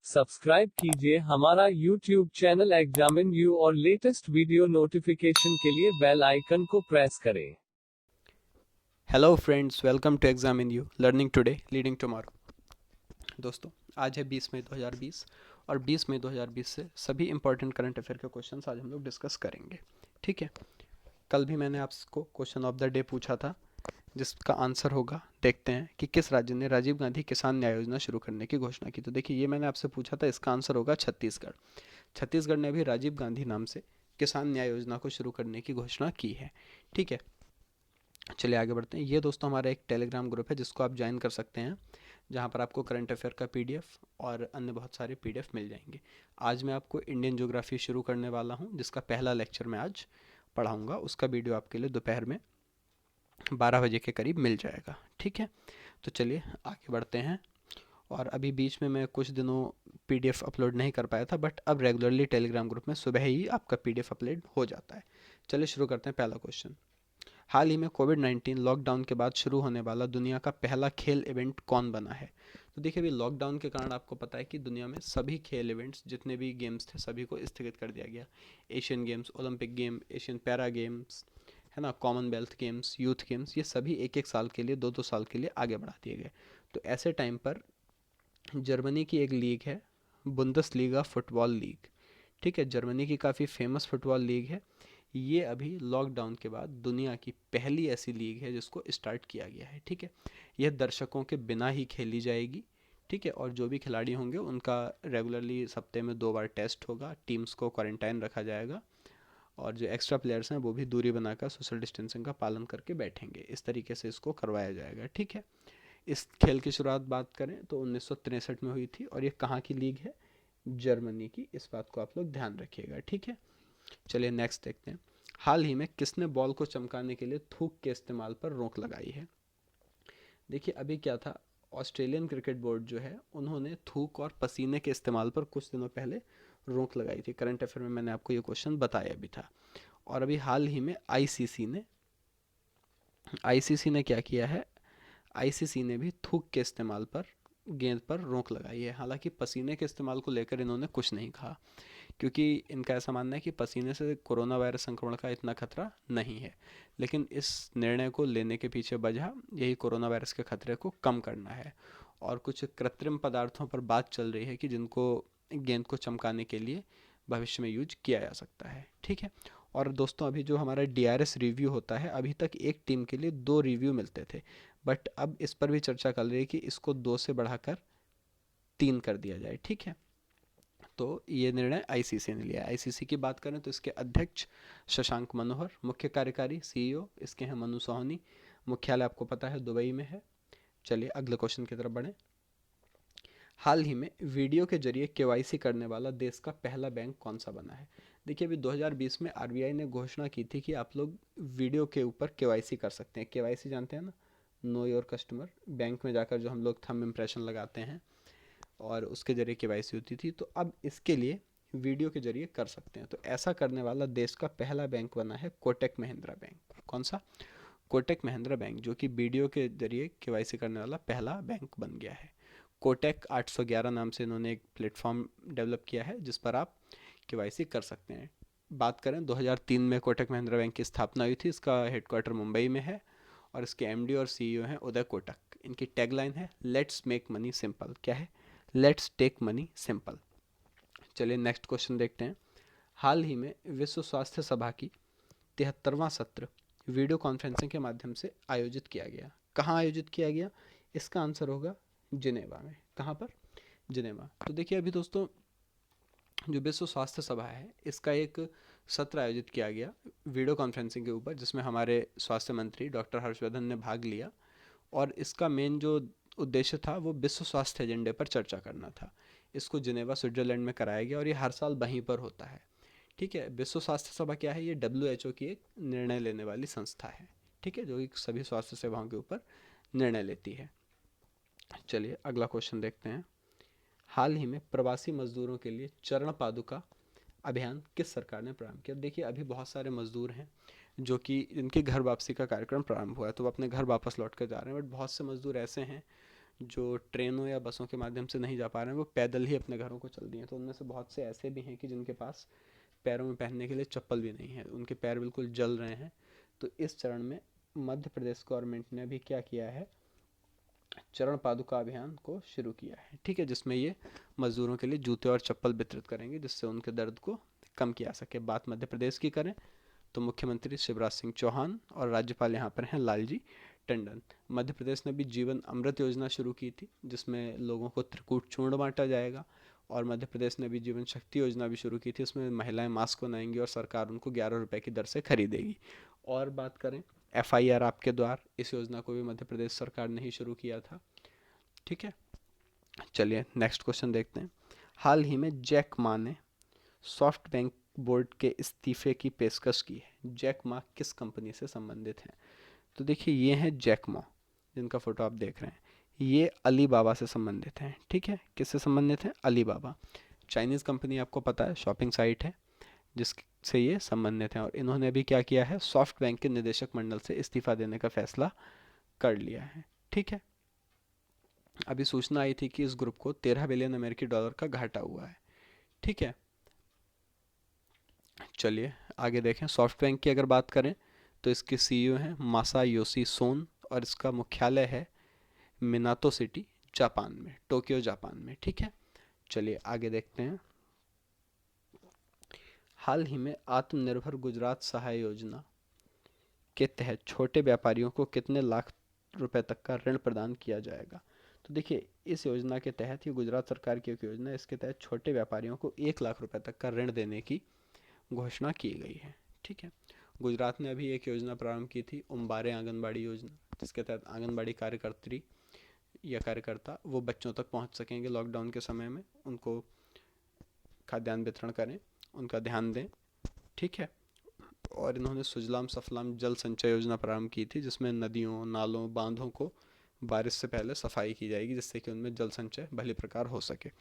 Subscribe कीजिए हमारा YouTube channel examine you और लेटेस्ट वीडियो नोटिफिकेशन के लिए बेल आइकन को प्रेस करें। Hello friends, welcome to examine you learning today leading tomorrow. दोस्तों, आज है 20 मई 2020 और 20 मई 2020 से सभी इंपॉर्टेंट करंट अफेयर के क्वेश्चंस आज हम लोग डिस्कस करेंगे। ठीक है, कल भी मैंने आपको क्वेश्चन ऑफ द डे पूछा था जिसका आंसर होगा, देखते हैं कि किस राज्य ने राजीव गांधी किसान न्याय योजना शुरू करने की घोषणा की। तो देखिए, ये मैंने आपसे पूछा था, इसका आंसर होगा छत्तीसगढ़। छत्तीसगढ़ ने अभी राजीव गांधी नाम से किसान न्याय योजना को शुरू करने की घोषणा की है। ठीक है, चलिए आगे बढ़ते हैं। ये दोस्तों हमारा एक टेलीग्राम ग्रुप है जिसको आप ज्वाइन कर सकते हैं, जहाँ पर आपको करंट अफेयर का पीडीएफ और अन्य बहुत सारे पीडीएफ मिल जाएंगे। आज मैं आपको इंडियन ज्योग्राफी शुरू करने वाला हूँ, जिसका पहला लेक्चर मैं आज पढ़ाऊँगा। उसका वीडियो आपके लिए दोपहर में 12 बजे के करीब मिल जाएगा। ठीक है, तो चलिए आगे बढ़ते हैं। और अभी बीच में मैं कुछ दिनों पीडीएफ अपलोड नहीं कर पाया था, बट अब रेगुलरली टेलीग्राम ग्रुप में सुबह ही आपका पीडीएफ अपलोड हो जाता है। चलिए शुरू करते हैं। पहला क्वेश्चन, हाल ही में कोविड-19 लॉकडाउन के बाद शुरू होने वाला दुनिया का पहला खेल इवेंट कौन बना है? तो देखिए, अभी लॉकडाउन के कारण आपको पता है कि दुनिया में सभी खेल इवेंट्स, जितने भी गेम्स थे, सभी को स्थगित कर दिया गया। Asian games, Olympic game, Asian para games, है ना, कॉमनवेल्थ गेम्स, यूथ गेम्स, ये सभी एक एक साल के लिए, दो दो साल के लिए आगे बढ़ा दिए गए। तो ऐसे टाइम पर जर्मनी की एक लीग है, बुंदसलीगा फुटबॉल लीग। ठीक है, जर्मनी की काफ़ी फेमस फुटबॉल लीग है। ये अभी लॉकडाउन के बाद दुनिया की पहली ऐसी लीग है जिसको स्टार्ट किया गया है। ठीक है, यह दर्शकों के बिना ही खेली जाएगी। ठीक है, और जो भी खिलाड़ी होंगे उनका रेगुलरली सप्ते में 2 बार टेस्ट होगा, टीम्स को क्वारंटाइन रखा जाएगा, और जो एक्स्ट्रा प्लेयर्स हैं वो भी दूरी बनाकर सोशल डिस्टेंसिंग का पालन करके बैठेंगे। इस तरीके से इसको करवाया जाएगा। ठीक है, इस खेल की शुरुआत बात करें तो 1963 में हुई थी, और ये कहाँ की लीग है? जर्मनी की। इस बात को आप लोग ध्यान रखिएगा। ठीक है, चलिए नेक्स्ट देखते हैं। हाल ही में किसने बॉल को चमकाने के लिए थूक के इस्तेमाल पर रोक लगाई है? देखिए, अभी क्या था, ऑस्ट्रेलियन क्रिकेट बोर्ड जो है उन्होंने थूक और पसीने के इस्तेमाल पर कुछ दिनों पहले रोक लगाई थी। करंट अफेयर में मैंने आपको ये क्वेश्चन बताया भी था। और अभी हाल ही में आईसीसी ने क्या किया है? आईसीसी ने भी थूक के इस्तेमाल पर गेंद पर रोक लगाई है। हालांकि पसीने के इस्तेमाल को लेकर इन्होंने कुछ नहीं कहा, क्योंकि इनका ऐसा मानना है कि पसीने से कोरोना वायरस संक्रमण का इतना खतरा नहीं है। लेकिन इस निर्णय को लेने के पीछे वजह यही कोरोना वायरस के खतरे को कम करना है। और कुछ कृत्रिम पदार्थों पर बात चल रही है कि जिनको गेंद को चमकाने के लिए भविष्य में यूज किया जा सकता है। ठीक है, और दोस्तों अभी जो हमारा डीआरएस रिव्यू होता है, अभी तक एक टीम के लिए 2 रिव्यू मिलते थे, बट अब इस पर भी चर्चा चल रही है कि इसको 2 से बढ़ाकर 3 कर दिया जाए। ठीक है, तो ये निर्णय आईसीसी ने लिया है। आईसीसी की बात करें तो इसके अध्यक्ष शशांक मनोहर, मुख्य कार्यकारी सीईओ इसके हैं मनु सोहनी, मुख्यालय आपको पता है दुबई में है। चलिए अगले क्वेश्चन की तरफ बढ़ें। हाल ही में वीडियो के जरिए केवाईसी करने वाला देश का पहला बैंक कौन सा बना है? देखिए, अभी 2020 में आरबीआई ने घोषणा की थी कि आप लोग वीडियो के ऊपर केवाईसी कर सकते हैं। केवाईसी जानते हैं ना, नो योर कस्टमर। बैंक में जाकर जो हम लोग थंब इम्प्रेशन लगाते हैं और उसके जरिए केवाईसी होती थी, तो अब इसके लिए वीडियो के जरिए कर सकते हैं। तो ऐसा करने वाला देश का पहला बैंक बना है कोटक महिंद्रा बैंक। कौन सा? कोटक महिंद्रा बैंक, जो कि वीडियो के जरिए केवाईसी करने वाला पहला बैंक बन गया है। कोटक 811 नाम से इन्होंने एक प्लेटफॉर्म डेवलप किया है जिस पर आप केवाईसी कर सकते हैं। बात करें 2003 में कोटक महिंद्रा बैंक की स्थापना हुई थी। इसका हेडक्वार्टर मुंबई में है और इसके एमडी और सीईओ हैं उदय कोटक। इनकी टैगलाइन है लेट्स मेक मनी सिंपल। क्या है? Let's take money simple. चलिए नेक्स्ट क्वेश्चन देखते हैं। हाल ही में विश्व स्वास्थ्य सभा की 73वां सत्र वीडियो कॉन्फ्रेंसिंग के माध्यम से आयोजित किया गया। कहाँ आयोजित किया गया? इसका आंसर होगा जिनेवा में। कहाँ पर? जिनेवा। तो देखिए, अभी दोस्तों जो विश्व स्वास्थ्य सभा है इसका एक सत्र आयोजित किया गया वीडियो कॉन्फ्रेंसिंग के ऊपर, जिसमें हमारे स्वास्थ्य मंत्री डॉक्टर हर्षवर्धन ने भाग लिया। और इसका मेन जो उद्देश्य था वो विश्व स्वास्थ्य एजेंडे पर चर्चा करना था। इसको जिनेवा स्विट्जरलैंड में कराया गया और ये हर साल वहीं पर होता है। ठीक है, विश्व स्वास्थ्य सभा क्या है? ये डब्ल्यूएचओ की एक निर्णय लेने वाली संस्था है। ठीक है, जो कि सभी स्वास्थ्य सेवाओं के ऊपर निर्णय लेती है। चलिए अगला क्वेश्चन देखते हैं। हाल ही में प्रवासी मजदूरों के लिए चरण पादुका अभियान किस सरकार ने प्रारंभ किया? देखिए, अभी बहुत सारे मजदूर हैं जो कि इनके घर वापसी का कार्यक्रम प्रारंभ हुआ है, तो वो अपने घर वापस लौट कर जा रहे हैं, बट बहुत से मजदूर ऐसे हैं जो ट्रेनों या बसों के माध्यम से नहीं जा पा रहे हैं वो पैदल ही अपने घरों को चल दिए हैं। तो उनमें से बहुत से ऐसे भी हैं कि जिनके पास पैरों में पहनने के लिए चप्पल भी नहीं है, उनके पैर बिल्कुल जल रहे हैं। तो इस चरण में मध्य प्रदेश गवर्नमेंट ने अभी क्या किया है, चरण पादुका अभियान को शुरू किया है, ठीक है, जिसमें ये मजदूरों के लिए जूते और चप्पल वितरित करेंगे जिससे उनके दर्द को कम किया सके। बात मध्य प्रदेश की करें तो मुख्यमंत्री शिवराज सिंह चौहान और राज्यपाल यहाँ पर हैं लालजी टंडन। मध्य प्रदेश ने भी जीवन अमृत योजना शुरू की थी जिसमें लोगों को त्रिकूट चूर्ण बांटा जाएगा। और मध्य प्रदेश ने भी जीवन शक्ति योजना भी शुरू की थी, उसमें महिलाएं मास्क बनाएंगी और सरकार उनको 11 रुपए की दर से खरीदेगी। और बात करें FIR आपके द्वार, इस योजना को भी मध्य प्रदेश सरकार ने ही शुरू किया था, ठीक है। चलिए नेक्स्ट क्वेश्चन देखते हैं। हाल ही में जैक मा ने सॉफ्ट बैंक बोर्ड के इस्तीफे की पेशकश की है। जैक मा किस कंपनी से संबंधित हैं? तो देखिए ये हैं जैक मा, जिनका फोटो आप देख रहे हैं, ये अलीबाबा से संबंधित हैं, ठीक है। किससे संबंधित हैं? अलीबाबा, चाइनीज़ कंपनी, आपको पता है, शॉपिंग साइट है जिससे ये संबंधित हैं। और इन्होंने भी क्या किया है, सॉफ्ट बैंक के निदेशक मंडल से इस्तीफा देने का फैसला कर लिया है, ठीक है। अभी सूचना आई थी कि इस ग्रुप को 13 बिलियन अमेरिकी डॉलर का घाटा हुआ है, ठीक है। चलिए आगे देखें। सॉफ्ट बैंक की अगर बात करें तो इसके CEO हैं मासायोशी सोन और इसका मुख्यालय है मिनातो सिटी जापान में, टोक्यो जापान में, ठीक है। चलिए आगे देखते हैं। हाल ही में आत्मनिर्भर गुजरात सहाय योजना के तहत छोटे व्यापारियों को कितने लाख रुपए तक का ऋण प्रदान किया जाएगा? तो देखिए इस योजना के तहत, ये गुजरात सरकार की एक योजना है, इसके तहत छोटे व्यापारियों को 1 लाख रुपए तक का ऋण देने की घोषणा की गई है, ठीक है। गुजरात ने अभी एक योजना प्रारंभ की थी, उम्बारे आंगनबाड़ी योजना, जिसके तहत आंगनबाड़ी कार्यकर्त्री या कार्यकर्ता वो बच्चों तक पहुंच सकेंगे लॉकडाउन के समय में, उनको खाद्यान्न वितरण करें, उनका ध्यान दें, ठीक है। और इन्होंने सुजलाम सफलाम जल संचय योजना प्रारंभ की थी जिसमें नदियों, नालों, बांधों को बारिश से पहले सफाई की जाएगी जिससे कि उनमें जल संचय भली प्रकार हो सके।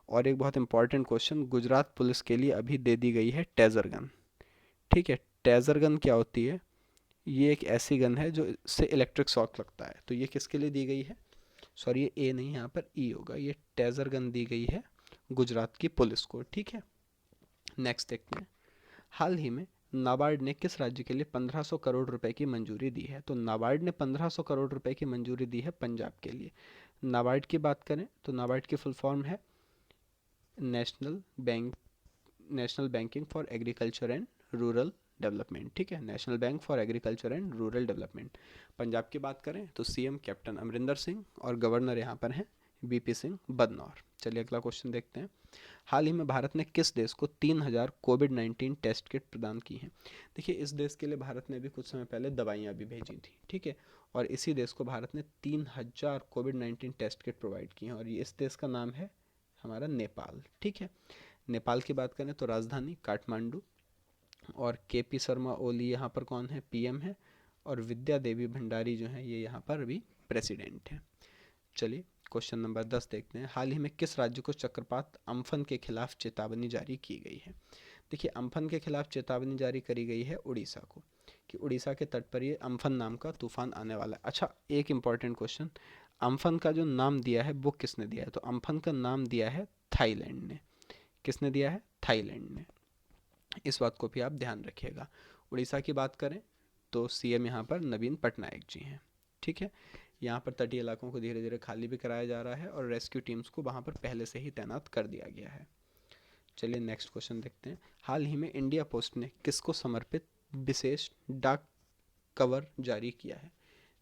और एक बहुत इंपॉर्टेंट क्वेश्चन, गुजरात पुलिस के लिए अभी दे दी गई है टेजर गन, ठीक है। टेजर गन क्या होती है? ये एक ऐसी गन है जो से इलेक्ट्रिक शॉक लगता है। तो ये किसके लिए दी गई है? सॉरी ये ए नहीं, यहाँ पर ई होगा। ये टेजर गन दी गई है गुजरात की पुलिस को, ठीक है। नेक्स्ट देखते हैं। हाल ही में नाबार्ड ने किस राज्य के लिए 1500 करोड़ रुपए की मंजूरी दी है? तो नाबार्ड ने 1500 करोड़ रुपए की मंजूरी दी है पंजाब के लिए। नाबार्ड की बात करें तो नाबार्ड की फुल फॉर्म है national bank, national banking for agriculture and rural development, ठीक है, national bank for agriculture and rural development. Punjab की बात करें तो CM कैप्टन अमरिंदर सिंह और गवर्नर यहाँ पर हैं BP सिंह बदनौर। चलिए अगला क्वेश्चन देखते हैं। हाल ही में भारत ने किस देश को 3000 कोविड-19 टेस्ट किट प्रदान की हैं? देखिए इस देश के लिए भारत ने भी कुछ समय पहले दवाइयाँ भी भेजी थी, ठीक है। और इसी देश को भारत ने 3000 कोविड-19 टेस्ट किट प्रोवाइड की हैं और ये इस देश का नाम है हमारा नेपाल, ठीक है। नेपाल की बात करें तो राजधानी काठमांडू, और KP शर्मा ओली यहाँ पर कौन है? PM है। और विद्या देवी भंडारी जो है ये यहाँ पर अभी प्रेसिडेंट है। चलिए क्वेश्चन नंबर 10 देखते हैं। हाल ही में किस राज्य को चक्रवात अम्फन के खिलाफ चेतावनी जारी की गई है? देखिए अम्फन के खिलाफ चेतावनी जारी करी गई है उड़ीसा को, कि उड़ीसा के तट पर ये अम्फन नाम का तूफान आने वाला है। अच्छा एक इम्पॉर्टेंट क्वेश्चन, अम्फन का जो नाम दिया है वो किसने दिया है? तो अम्फन का नाम दिया है थाईलैंड ने। किसने दिया है? थाईलैंड ने। इस बात को भी आप ध्यान रखिएगा। उड़ीसा की बात करें तो CM यहाँ पर नवीन पटनायक जी हैं, ठीक है। यहाँ पर तटीय इलाकों को धीरे धीरे खाली भी कराया जा रहा है और रेस्क्यू टीम्स को वहाँ पर पहले से ही तैनात कर दिया गया है। चलिए नेक्स्ट क्वेश्चन देखते हैं। हाल ही में इंडिया पोस्ट ने किसको समर्पित विशेष डाक कवर जारी किया है?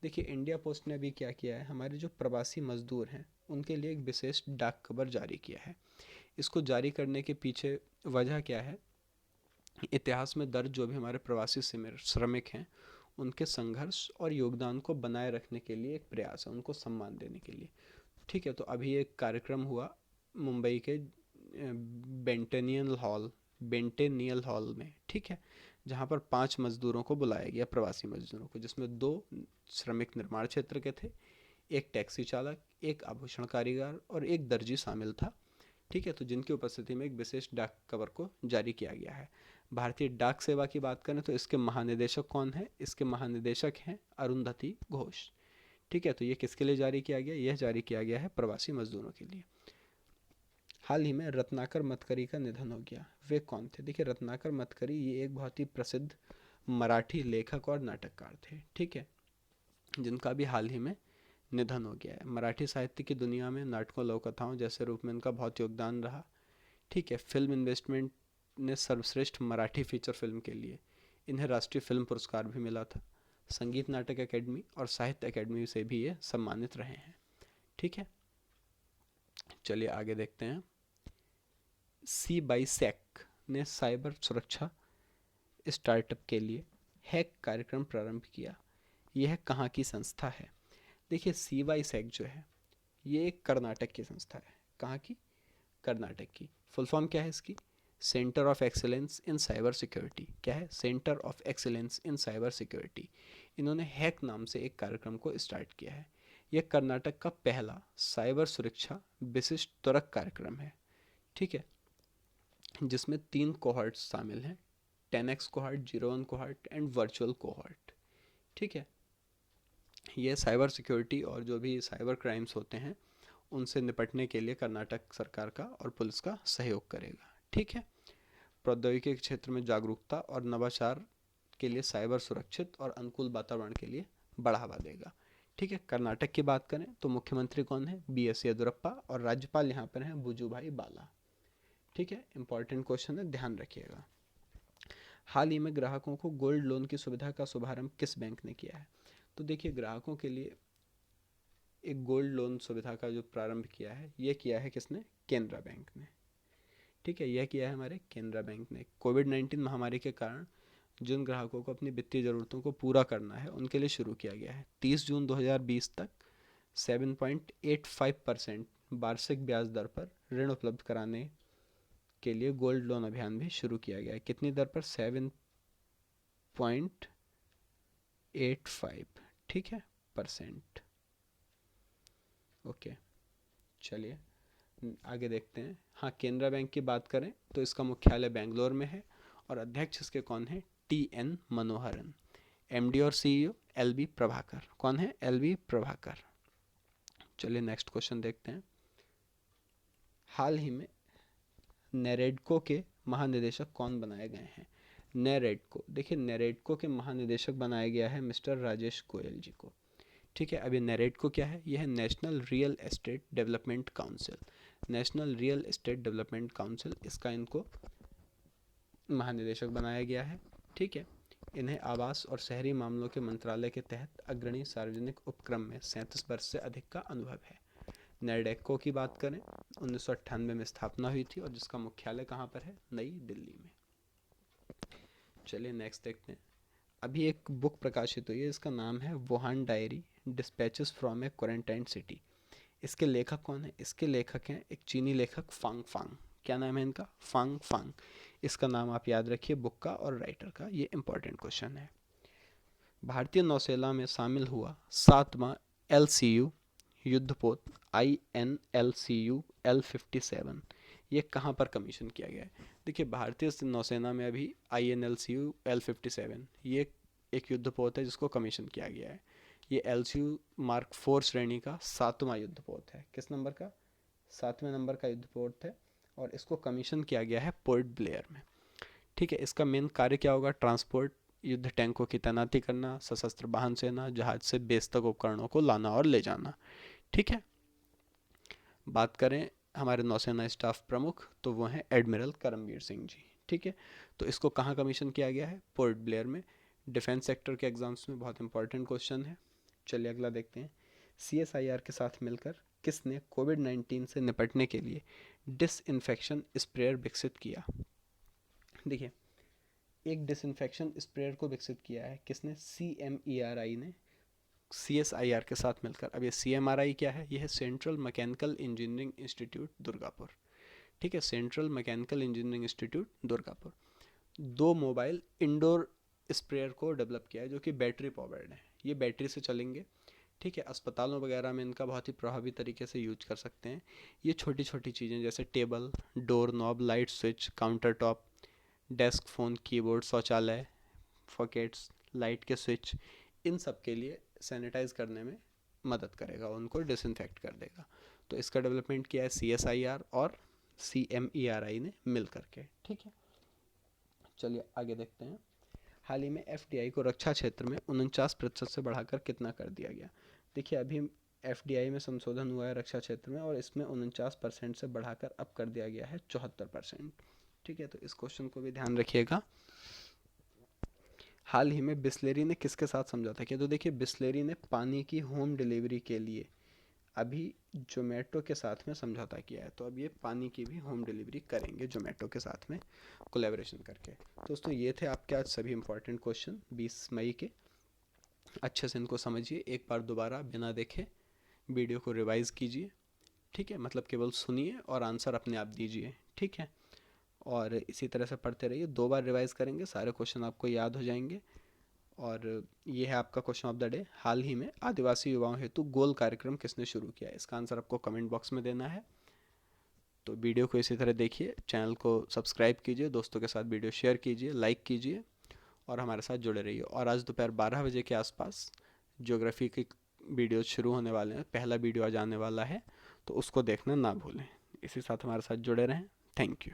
देखिए इंडिया पोस्ट ने अभी क्या किया है, हमारे जो प्रवासी मजदूर हैं उनके लिए एक विशेष डाक कवर जारी किया है। इसको जारी करने के पीछे वजह क्या है? इतिहास में दर्ज जो भी हमारे प्रवासी श्रमिक हैं उनके संघर्ष और योगदान को बनाए रखने के लिए एक प्रयास है, उनको सम्मान देने के लिए, ठीक है। तो अभी एक कार्यक्रम हुआ मुंबई के बेंटेनियल हॉल में, ठीक है, जहाँ पर 5 मजदूरों को बुलाया गया, प्रवासी मजदूरों को, जिसमें 2 श्रमिक निर्माण क्षेत्र के थे, एक टैक्सी चालक, एक आभूषण कारीगर और एक दर्जी शामिल था, ठीक है। तो जिनकी उपस्थिति में एक विशेष डाक कवर को जारी किया गया है। भारतीय डाक सेवा की बात करें तो इसके महानिदेशक कौन है? इसके महानिदेशक हैं अरुंधति घोष, ठीक है, तो ये किसके लिए जारी किया गया? यह जारी किया गया है प्रवासी मजदूरों के लिए। हाल ही में रत्नाकर मतकरी का निधन हो गया। वे कौन थे? देखिए, रत्नाकर मतकरी ये एक बहुत ही प्रसिद्ध मराठी लेखक और नाटककार थे, ठीक है, जिनका भी हाल ही में निधन हो गया है। मराठी साहित्य की दुनिया में नाटकों, लोक कथाओं जैसे रूप में इनका बहुत योगदान रहा, ठीक है। फिल्म इन्वेस्टमेंट ने सर्वश्रेष्ठ मराठी फीचर फिल्म के लिए इन्हें राष्ट्रीय फिल्म पुरस्कार भी मिला था। संगीत नाटक अकेडमी और साहित्य अकेडमी से भी ये सम्मानित रहे हैं, ठीक है। चलिए आगे देखते हैं। सी बाई सैक ने साइबर सुरक्षा स्टार्टअप के लिए हैक कार्यक्रम प्रारंभ किया। यह कहाँ की संस्था है? देखिए, सी बाई सैक जो है ये एक कर्नाटक की संस्था है। कहाँ की? कर्नाटक की। फुल फॉर्म क्या है इसकी? Centre of excellence in cyber security. क्या है? Centre of excellence in cyber security. इन्होंने हैक नाम से एक कार्यक्रम को स्टार्ट किया है। यह कर्नाटक का पहला साइबर सुरक्षा विशिष्ट त्वरक कार्यक्रम है, ठीक है, जिसमें 3 कोहॉर्ट्स शामिल हैं, 10x cohort, 01 cohort and virtual cohort, ठीक है। ये साइबर सिक्योरिटी और जो भी साइबर क्राइम्स होते हैं उनसे निपटने के लिए कर्नाटक सरकार का और पुलिस का सहयोग करेगा, ठीक है। प्रौद्योगिकी के क्षेत्र में जागरूकता और नवाचार के लिए साइबर सुरक्षित और अनुकूल वातावरण के लिए बढ़ावा देगा, ठीक है। कर्नाटक की बात करें तो मुख्यमंत्री कौन है? BS येदुरप्पा, और राज्यपाल यहाँ पर हैं बुजुभाई बाला, ठीक है। इंपॉर्टेंट क्वेश्चन है, ध्यान रखिएगा। हाल ही में ग्राहकों को गोल्ड लोन की सुविधा का शुभारंभ किस बैंक ने किया है? तो देखिए, ग्राहकों के लिए एक गोल्ड लोन सुविधा का जो प्रारंभ किया है ये किया है किसने? केनरा बैंक ने, ठीक है। यह किया है हमारे केनरा बैंक ने। कोविड-19 महामारी के कारण जिन ग्राहकों को अपनी वित्तीय ज़रूरतों को पूरा करना है उनके लिए शुरू किया गया है। 30 जून 2020 तक 7.85% वार्षिक ब्याज दर पर ऋण उपलब्ध कराने के लिए गोल्ड लोन अभियान भी शुरू किया गया है। कितनी दर पर? 7.85, ठीक है, परसेंट। ओके, चलिए आगे देखते हैं। हाँ, केनरा बैंक की बात करें तो इसका मुख्यालय बेंगलोर में है और अध्यक्ष इसके कौन है? TN मनोहरन। MD और CEO LB प्रभाकर। कौन है? LB प्रभाकर। चलिए नेक्स्ट क्वेश्चन देखते हैं। हाल ही में नेरेडको के महानिदेशक कौन बनाए गए हैं? नेरेडको, देखिए नेरेडको के महानिदेशक बनाया गया है मिस्टर राजेश गोयल जी को, ठीक है। अभी नेरेडको क्या है? यह है national real estate development council. National real estate development council, इसका इनको महानिदेशक बनाया गया है, ठीक है। इन्हें आवास और शहरी मामलों के मंत्रालय के तहत अग्रणी सार्वजनिक उपक्रम में 37 वर्ष से अधिक का अनुभव है। नेरेडको की बात करें 1998 में स्थापना हुई थी और जिसका मुख्यालय कहाँ पर है? नई दिल्ली में। चलिए नेक्स्ट देखते हैं। अभी एक बुक प्रकाशित हुई है, इसका नाम है Wuhan diary dispatches from A quarantine city. इसके लेखक कौन है? इसके लेखक हैं एक चीनी लेखक फांग फांग। क्या नाम है इनका? फांग फांग। इसका नाम आप याद रखिए बुक का और राइटर का, ये इंपॉर्टेंट क्वेश्चन है। भारतीय नौसेना में शामिल हुआ 7वां LCU युद्धपोत INLCU L57, ये कहाँ पर कमीशन किया गया है? देखिए, भारतीय नौसेना में अभी INLCU L57 ये एक युद्धपोत है जिसको कमीशन किया गया है। ये LCU Mark 4 श्रेणी का 7वां युद्धपोत है। किस नंबर का? 7वें नंबर का युद्धपोत है और इसको कमीशन किया गया है पोर्ट ब्लेयर में, ठीक है। इसका मेन कार्य क्या होगा? ट्रांसपोर्ट, युद्ध टैंकों की तैनाती करना, सशस्त्र वाहन सेना, जहाज से बेस तक उपकरणों को लाना और ले जाना, ठीक है। बात करें हमारे नौसेना स्टाफ प्रमुख तो वो हैं एडमिरल करमबीर सिंह जी, ठीक है। तो इसको कहाँ कमीशन किया गया है? पोर्ट ब्लेयर में। डिफेंस सेक्टर के एग्जाम्स में बहुत इंपॉर्टेंट क्वेश्चन है। चलिए अगला देखते हैं। CSIR के साथ मिलकर किसने कोविड-19 से निपटने के लिए डिसइंफेक्शन स्प्रेयर विकसित किया? देखिए, एक डिसइंफेक्शन स्प्रेयर को विकसित किया है किसने? CMERI ने CSIR के साथ मिलकर। अब ये CMRI क्या है? यह है central mechanical engineering institute Durgapur, ठीक है। Central mechanical engineering institute Durgapur 2 mobile indoor sprayer को डेवलप किया है जो कि बैटरी पावर्ड है। ये बैटरी से चलेंगे, ठीक है। अस्पतालों वगैरह में इनका बहुत ही प्रभावी तरीके से यूज कर सकते हैं। ये छोटी छोटी चीज़ें जैसे table, door knob, light switch, counter top, desk, phone, keyboard, शौचालय, पॉकेट्स, लाइट के स्विच, इन सब के लिए सैनिटाइज करने में मदद करेगा, उनको डिसइंफेक्ट कर देगा। तो इसका डेवलपमेंट किया है CSIR और CMERI ने मिल करके, ठीक है। चलिए आगे देखते हैं। हाल ही में FDI को रक्षा क्षेत्र में 49% से बढ़ाकर कितना कर दिया गया। देखिए अभी FDI में संशोधन हुआ है रक्षा क्षेत्र में, और इसमें 49% से बढ़ाकर अब कर दिया गया है 74%, ठीक है। तो इस क्वेश्चन को भी ध्यान रखिएगा। हाल ही में बिस्लेरी ने किसके साथ समझौता किया। तो देखिए बिस्लेरी ने पानी की होम डिलीवरी के लिए अभी जोमेटो के साथ में समझौता किया है। तो अब ये पानी की भी होम डिलीवरी करेंगे जोमेटो के साथ में कोलैबोरेशन करके। दोस्तों ये थे आपके आज सभी इंपॉर्टेंट क्वेश्चन 20 मई के। अच्छे से इनको समझिए, एक बार दोबारा बिना देखे वीडियो को रिवाइज़ कीजिए, ठीक है। मतलब केवल सुनिए और आंसर अपने आप दीजिए, ठीक है। और इसी तरह से पढ़ते रहिए, 2 बार रिवाइज़ करेंगे सारे क्वेश्चन आपको याद हो जाएंगे। और ये है आपका क्वेश्चन ऑफ द डे। हाल ही में आदिवासी युवाओं हेतु गोल कार्यक्रम किसने शुरू किया। इसका आंसर आपको कमेंट बॉक्स में देना है। तो वीडियो को इसी तरह देखिए, चैनल को सब्सक्राइब कीजिए, दोस्तों के साथ वीडियो शेयर कीजिए, लाइक कीजिए और हमारे साथ जुड़े रहिए। और आज दोपहर 12 बजे के आसपास ज्योग्राफी की वीडियो शुरू होने वाले हैं, पहला वीडियो आज आने वाला है, तो उसको देखना ना भूलें। इसी साथ हमारे साथ जुड़े रहें। Thank you.